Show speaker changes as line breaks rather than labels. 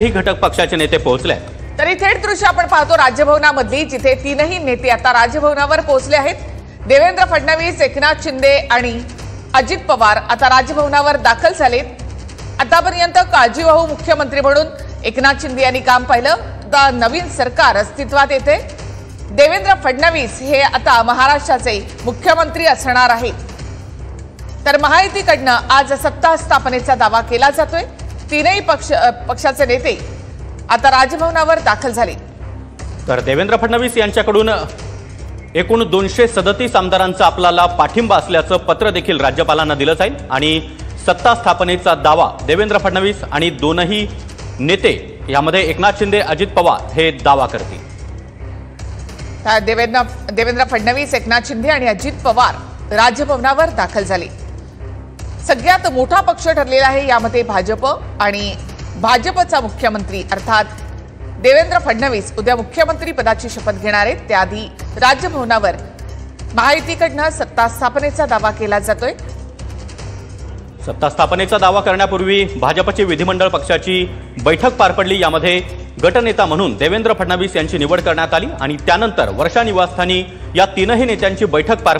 ही घटक पक्षाचे नेते पोहोचले आहेत।
तरी थेट दृश्य आपण पाहतो राज्यभवनामधली, जिथे तीनही नेते आता राजभवनावर पोहोचले आहेत। देवेंद्र फडणवीस, एकनाथ शिंदे आणि अजित पवार आता राजभवनावर दाखल झालेत। आतापर्यंत काळजीवाहू मुख्यमंत्री म्हणून एकनाथ शिंदे यांनी काम पाहिलं, आता नवीन सरकार अस्तित्वात येते। देवेंद्र फडणवीस हे आता महाराष्ट्राचे मुख्यमंत्री असणार आहेत। तर महायुतीकडनं आज सत्ता स्थापनेचा दावा केला जातोय। तीनही पक्षाचे नेते आता राजभवनावर दाखल झाले।
तर देवेंद्र फडणवीस यांच्याकडून एकूण 237 आमदारांचा आपल्याला पाठिंबा असल्याचं पत्र देखील राज्यपालांना दिलं जाईल आणि सत्ता स्थापनेचा दावा देवेंद्र फडणवीस आणि दोनही नेते यामध्ये एकनाथ शिंदे, अजित पवार हे दावा करतील।
देवेंद्र फडणवीस, एकनाथ शिंदे आणि अजित पवार राजभवनावर दाखल झाले। सगळ्यात मोठा पक्ष ठरलेला आहे यामध्ये भाजप आणि भाजपचा मुख्यमंत्री अर्थात देवेंद्र फडणवीस उद्या मुख्यमंत्री पदाची शपथ घेणार आहेत। त्याआधी राजभवनावर महायुतीकडनं सत्ता स्थापनेचा दावा केला जातोय।
सत्ता स्थापनेचा दावा करण्यापूर्वी भाजपची विधिमंडळ पक्षाची बैठक पार पडली। यामध्ये गटनेता म्हणून देवेंद्र फडणवीस यांची निवड करण्यात आली आणि त्यानंतर वर्षा निवासस्थानी या तीनही नेत्यांची बैठक पार